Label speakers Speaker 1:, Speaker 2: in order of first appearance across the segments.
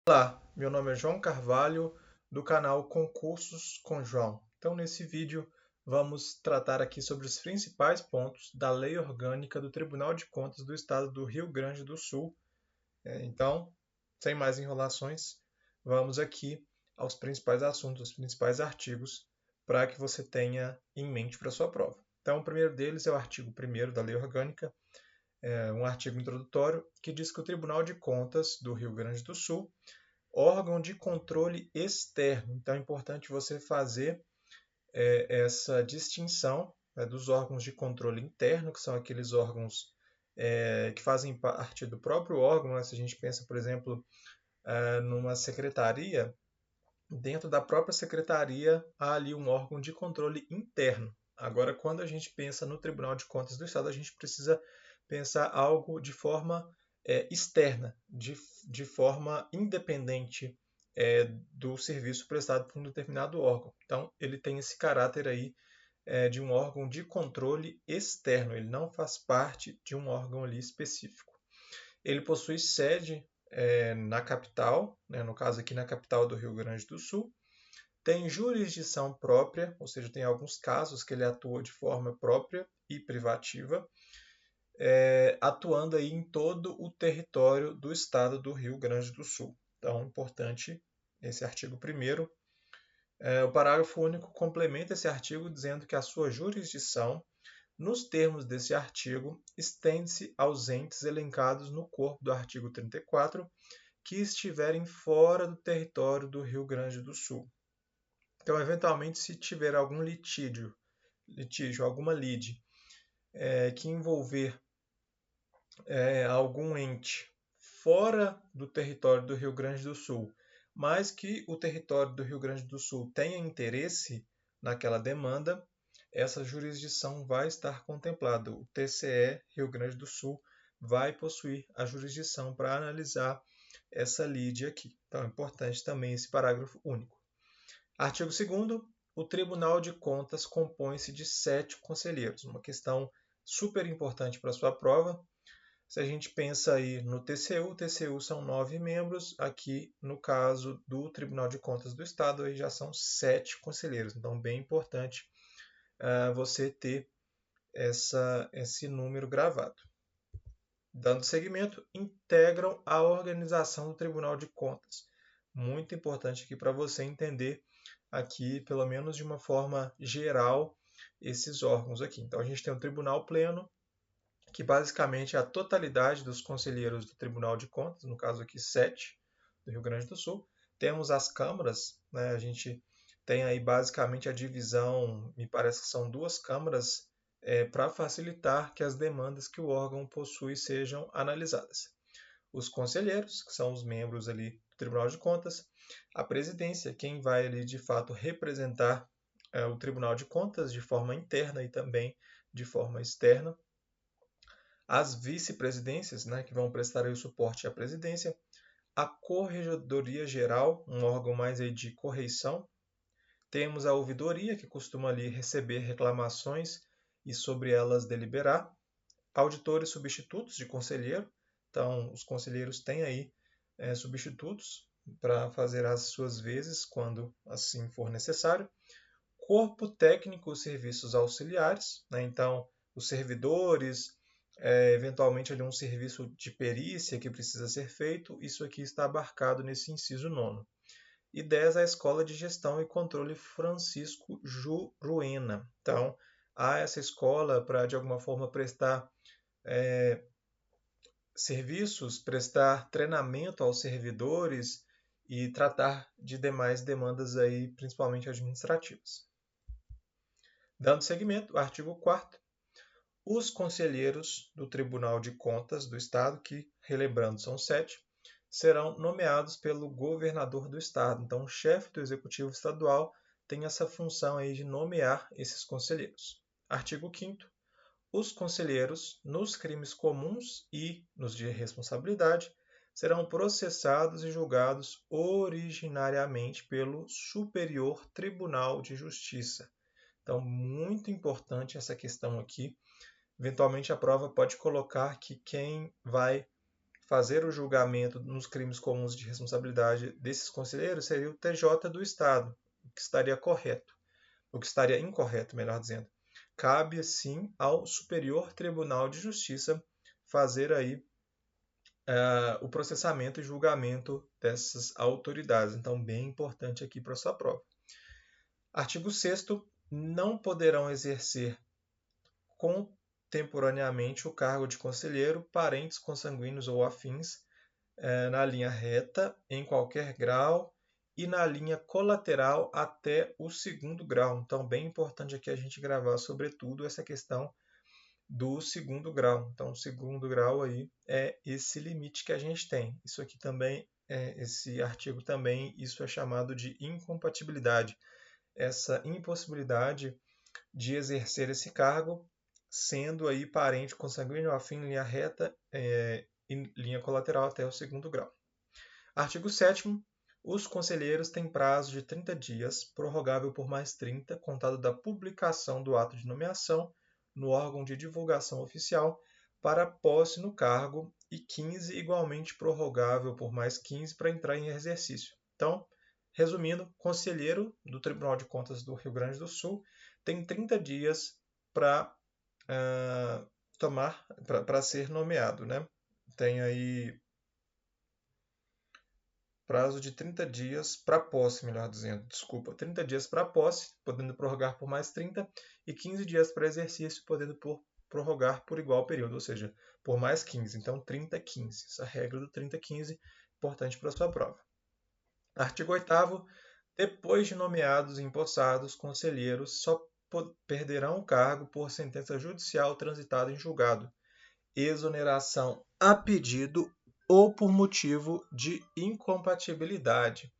Speaker 1: Olá, meu nome é João Carvalho, do canal Concursos com João. Então, nesse vídeo, vamos tratar aqui sobre os principais pontos da Lei Orgânica do Tribunal de Contas do Estado do Rio Grande do Sul. Então, sem mais enrolações, vamos aqui aos principais assuntos, aos principais artigos, para que você tenha em mente para a sua prova. Então, o primeiro deles é o artigo 1º da Lei Orgânica, um artigo introdutório que diz que o Tribunal de Contas do Rio Grande do Sul órgão de controle externo. Então é importante você fazer essa distinção, dos órgãos de controle interno, que são aqueles órgãos que fazem parte do próprio órgão. Né? Se a gente pensa, por exemplo, numa secretaria, dentro da própria secretaria há ali um órgão de controle interno. Agora, quando a gente pensa no Tribunal de Contas do Estado, a gente precisa pensar algo de forma externa, de forma independente do serviço prestado por um determinado órgão. Então, ele tem esse caráter aí de um órgão de controle externo, ele não faz parte de um órgão ali específico. Ele possui sede na capital, né, no caso aqui na capital do Rio Grande do Sul, tem jurisdição própria, ou seja, tem alguns casos que ele atua de forma própria e privativa, atuando aí em todo o território do estado do Rio Grande do Sul. Então, importante esse artigo 1º. O parágrafo único complementa esse artigo dizendo que a sua jurisdição, nos termos desse artigo, estende-se aos entes elencados no corpo do artigo 34 que estiverem fora do território do Rio Grande do Sul. Então, eventualmente, se tiver algum litígio alguma lide, que envolver algum ente fora do território do Rio Grande do Sul, mas que o território do Rio Grande do Sul tenha interesse naquela demanda, essa jurisdição vai estar contemplada. O TCE Rio Grande do Sul vai possuir a jurisdição para analisar essa lide aqui. Então é importante também esse parágrafo único. Artigo 2º, o Tribunal de Contas compõe-se de 7 conselheiros. Uma questão super importante para a sua prova. Se a gente pensa aí no TCU, o TCU são 9 membros. Aqui, no caso do Tribunal de Contas do Estado, aí já são 7 conselheiros. Então, bem importante você ter esse número gravado. Dando seguimento, integram a organização do Tribunal de Contas. Muito importante aqui para você entender aqui, pelo menos de uma forma geral, esses órgãos aqui. Então, a gente tem o Tribunal Pleno, que basicamente é a totalidade dos conselheiros do Tribunal de Contas, no caso aqui 7 do Rio Grande do Sul. Temos as câmaras, né? A gente tem aí basicamente a divisão, me parece que são 2 câmaras, para facilitar que as demandas que o órgão possui sejam analisadas. Os conselheiros, que são os membros ali do Tribunal de Contas, a presidência, quem vai ali de fato representar o Tribunal de Contas de forma interna e também de forma externa, as vice-presidências, né, que vão prestar o suporte à presidência, a Corregedoria Geral, um órgão mais aí de correição, temos a ouvidoria, que costuma ali receber reclamações e sobre elas deliberar, auditores substitutos de conselheiro, então os conselheiros têm aí substitutos para fazer as suas vezes quando assim for necessário, corpo técnico e serviços auxiliares, né, então os servidores, eventualmente ali um serviço de perícia que precisa ser feito, isso aqui está abarcado nesse inciso 9º. E 10, a Escola de Gestão e Controle Francisco Juruena. Então, há essa escola para, de alguma forma, prestar serviços, prestar treinamento aos servidores e tratar de demais demandas aí, principalmente administrativas. Dando seguimento, artigo 4º, os conselheiros do Tribunal de Contas do Estado, que, relembrando, são 7, serão nomeados pelo governador do Estado. Então, o chefe do Executivo Estadual tem essa função aí de nomear esses conselheiros. Artigo 5º, os conselheiros, nos crimes comuns e nos de responsabilidade, serão processados e julgados originariamente pelo Superior Tribunal de Justiça. Então, muito importante essa questão aqui. Eventualmente, a prova pode colocar que quem vai fazer o julgamento nos crimes comuns de responsabilidade desses conselheiros seria o TJ do Estado, o que estaria correto, o que estaria incorreto, melhor dizendo. Cabe, sim, ao Superior Tribunal de Justiça fazer aí o processamento e julgamento dessas autoridades. Então, bem importante aqui para a sua prova. Artigo 6º, não poderão exercer contemporaneamente o cargo de conselheiro parentes consanguíneos ou afins na linha reta, em qualquer grau, e na linha colateral até o 2º grau. Então, bem importante aqui a gente gravar, sobretudo, essa questão do 2º grau. Então, o 2º grau aí é esse limite que a gente tem. Isso aqui também, esse artigo também, isso é chamado de incompatibilidade. Essa impossibilidade de exercer esse cargo, sendo aí parente consanguíneo, afim, linha reta, em linha colateral até o 2º grau. Artigo 7º. Os conselheiros têm prazo de 30 dias, prorrogável por mais 30, contado da publicação do ato de nomeação no órgão de divulgação oficial, para posse no cargo, e 15, igualmente prorrogável por mais 15, para entrar em exercício. Então, resumindo, conselheiro do Tribunal de Contas do Rio Grande do Sul tem 30 dias para ser nomeado, né? Tem aí prazo de 30 dias para posse, melhor dizendo, 30 dias para posse, podendo prorrogar por mais 30, e 15 dias para exercício, podendo prorrogar por igual período, ou seja, por mais 15. Então, 30, 15. Essa regra do 30, 15, importante para a sua prova. Artigo 8º. Depois de nomeados e empossados, conselheiros só perderão o cargo por sentença judicial transitada em julgado, exoneração a pedido ou por motivo de incompatibilidade.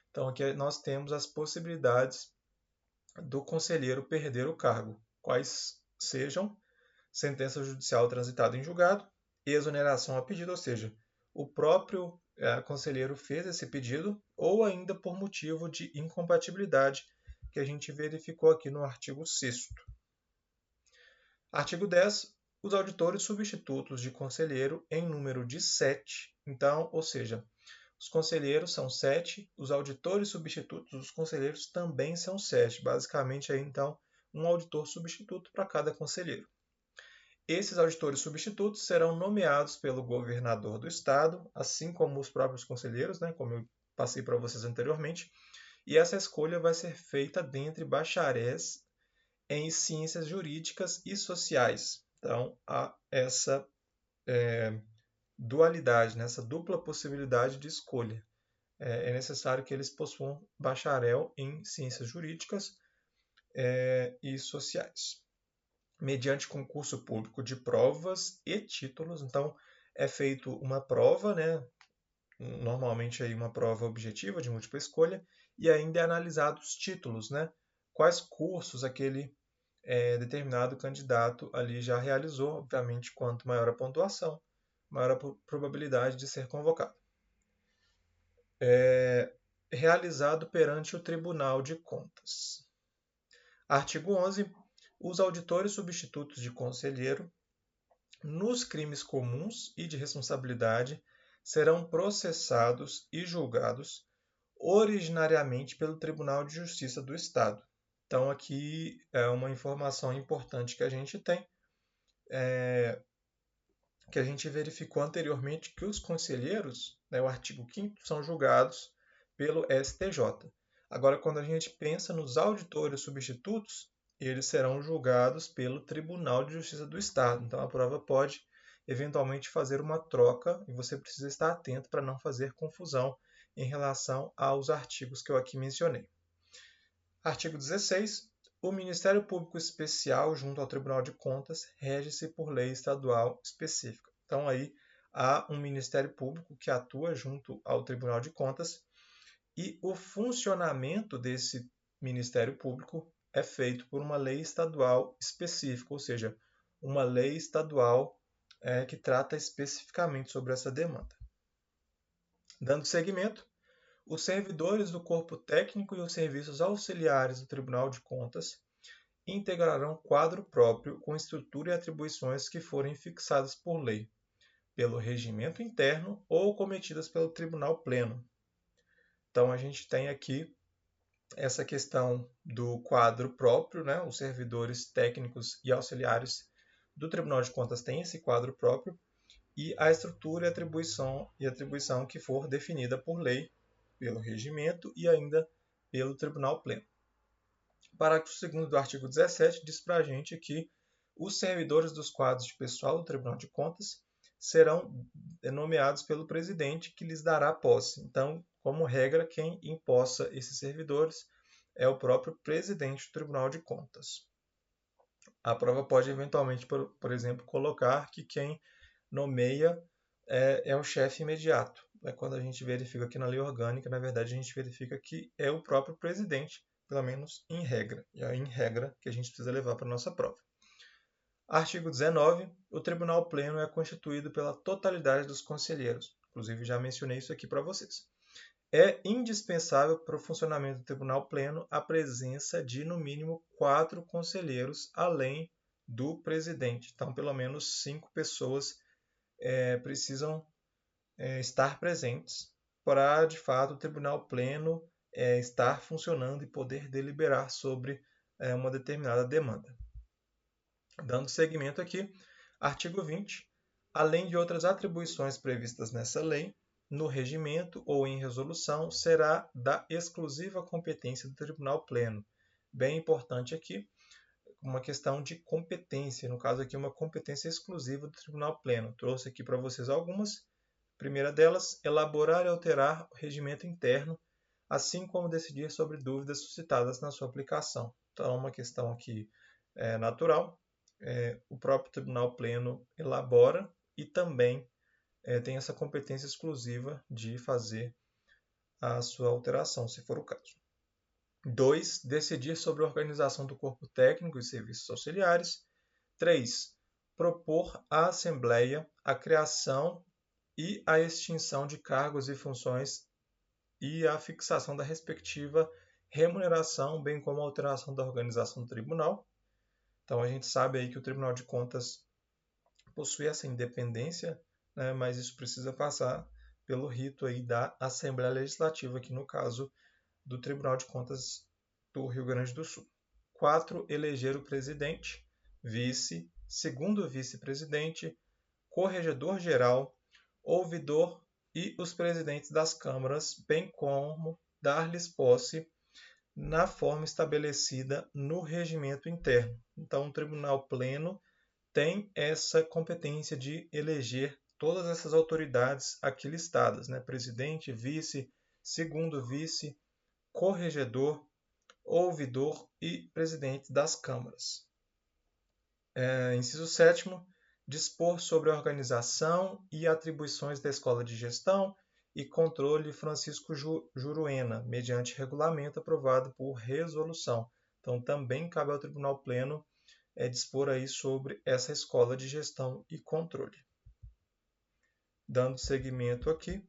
Speaker 1: Então, aqui nós temos as possibilidades do conselheiro perder o cargo, quais sejam sentença judicial transitada em julgado, exoneração a pedido, ou seja, o próprio conselheiro fez esse pedido, ou ainda por motivo de incompatibilidade, que a gente verificou aqui no artigo 6º. Artigo 10. Os auditores substitutos de conselheiro em número de 7. Então, ou seja, os conselheiros são 7, os auditores substitutos dos conselheiros também são 7. Basicamente, aí, então, um auditor substituto para cada conselheiro. Esses auditores substitutos serão nomeados pelo governador do estado, assim como os próprios conselheiros, né, como eu passei para vocês anteriormente, e essa escolha vai ser feita dentre bacharéis em ciências jurídicas e sociais. Então, há essa dualidade, né? Essa dupla possibilidade de escolha. É necessário que eles possuam bacharel em ciências jurídicas e sociais, mediante concurso público de provas e títulos. Então, é feito uma prova, né? Normalmente aí uma prova objetiva de múltipla escolha, e ainda é analisado os títulos, né? Quais cursos aquele determinado candidato ali já realizou. Obviamente, quanto maior a pontuação, maior a probabilidade de ser convocado. Realizado perante o Tribunal de Contas. Artigo 11. Os auditores substitutos de conselheiro, nos crimes comuns e de responsabilidade, serão processados e julgados originariamente pelo Tribunal de Justiça do Estado. Então, aqui é uma informação importante que a gente tem, que a gente verificou anteriormente, que os conselheiros, né, o artigo 5º, são julgados pelo STJ. Agora, quando a gente pensa nos auditores substitutos, eles serão julgados pelo Tribunal de Justiça do Estado. Então, a prova pode, eventualmente, fazer uma troca, e você precisa estar atento para não fazer confusão em relação aos artigos que eu aqui mencionei. Artigo 16. O Ministério Público Especial, junto ao Tribunal de Contas, rege-se por lei estadual específica. Então, aí há um Ministério Público que atua junto ao Tribunal de Contas, e o funcionamento desse Ministério Público é feito por uma lei estadual específica, ou seja, uma lei estadual que trata especificamente sobre essa demanda. Dando seguimento, os servidores do corpo técnico e os serviços auxiliares do Tribunal de Contas integrarão quadro próprio com estrutura e atribuições que forem fixadas por lei. pelo regimento interno ou cometidas pelo tribunal pleno. Então, a gente tem aqui essa questão do quadro próprio, né? Os servidores técnicos e auxiliares do Tribunal de Contas têm esse quadro próprio, e a estrutura e atribuição que for definida por lei, pelo regimento e ainda pelo Tribunal Pleno. O parágrafo 2º do artigo 17 diz para a gente que os servidores dos quadros de pessoal do Tribunal de Contas serão nomeados pelo presidente, que lhes dará posse. Então, como regra, quem empossa esses servidores é o próprio presidente do Tribunal de Contas. A prova pode eventualmente, por exemplo, colocar que quem nomeia é o chefe imediato. Quando a gente verifica aqui na lei orgânica, na verdade, a gente verifica que é o próprio presidente, pelo menos em regra. E é em regra que a gente precisa levar para a nossa prova. Artigo 19. O Tribunal Pleno é constituído pela totalidade dos conselheiros. Inclusive, já mencionei isso aqui para vocês. É indispensável para o funcionamento do Tribunal Pleno a presença de, no mínimo, 4 conselheiros, além do presidente. Então, pelo menos 5 pessoas precisam estar presentes para, de fato, o Tribunal Pleno estar funcionando e poder deliberar sobre uma determinada demanda. Dando seguimento aqui, artigo 20. Além de outras atribuições previstas nessa lei, no regimento ou em resolução, será da exclusiva competência do Tribunal Pleno. Bem importante aqui, uma questão de competência, no caso aqui uma competência exclusiva do Tribunal Pleno. Trouxe aqui para vocês algumas. A primeira delas, elaborar e alterar o regimento interno, assim como decidir sobre dúvidas suscitadas na sua aplicação. Então, uma questão aqui natural. O próprio Tribunal Pleno elabora e também tem essa competência exclusiva de fazer a sua alteração, se for o caso. 2. Decidir sobre a organização do corpo técnico e serviços auxiliares. 3. Propor à Assembleia a criação e a extinção de cargos e funções e a fixação da respectiva remuneração, bem como a alteração da organização do tribunal. Então, a gente sabe aí que o Tribunal de Contas possui essa independência, né, mas isso precisa passar pelo rito aí da Assembleia Legislativa, aqui no caso do Tribunal de Contas do Rio Grande do Sul. 4. Eleger o presidente, vice, segundo vice-presidente, corregedor-geral, ouvidor e os presidentes das câmaras, bem como dar-lhes posse na forma estabelecida no regimento interno. Então, o Tribunal Pleno tem essa competência de eleger todas essas autoridades aqui listadas, né? Presidente, vice, segundo vice, corregedor, ouvidor e presidente das câmaras. Inciso 7º, dispor sobre a organização e atribuições da Escola de Gestão e Controle Francisco Juruena, mediante regulamento aprovado por resolução. Então, também cabe ao Tribunal Pleno dispor aí sobre essa Escola de Gestão e Controle. Dando seguimento aqui,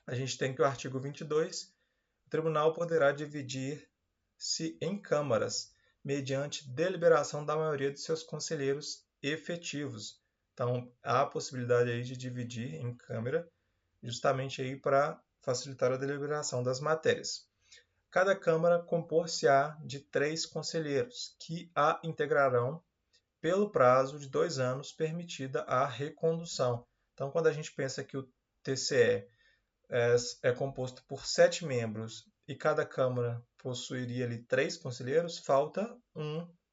Speaker 1: a gente tem que o artigo 22, o Tribunal poderá dividir-se em câmaras, mediante deliberação da maioria de seus conselheiros efetivos. Então, há a possibilidade aí de dividir em câmara, justamente aí para facilitar a deliberação das matérias. Cada câmara compor-se-á de 3 conselheiros, que a integrarão pelo prazo de 2 anos, permitida a recondução. Então, quando a gente pensa que o TCE é composto por 7 membros e cada câmara possuiria ali 3 conselheiros, falta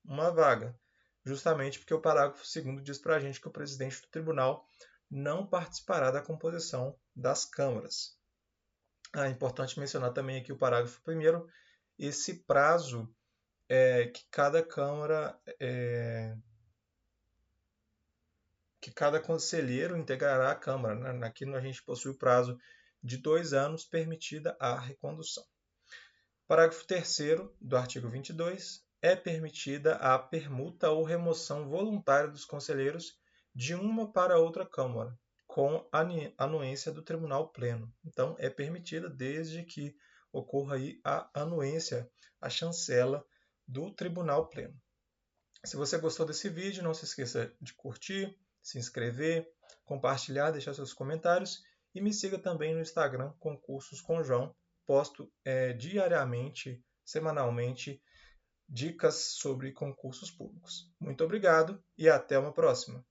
Speaker 1: uma vaga, justamente porque o parágrafo 2º diz para a gente que o presidente do tribunal não participará da composição das câmaras. É importante mencionar também aqui o parágrafo 1º, esse prazo que cada câmara, que cada conselheiro integrará a Câmara. Né? Aqui a gente possui o prazo de 2 anos, permitida a recondução. Parágrafo 3º do artigo 22. É permitida a permuta ou remoção voluntária dos conselheiros de uma para outra Câmara, com a anuência do Tribunal Pleno. Então, é permitida desde que ocorra aí a anuência, a chancela do Tribunal Pleno. Se você gostou desse vídeo, não se esqueça de curtir, se inscrever, compartilhar, deixar seus comentários e me siga também no Instagram, Concursos com João. Posto diariamente, semanalmente, dicas sobre concursos públicos. Muito obrigado e até uma próxima.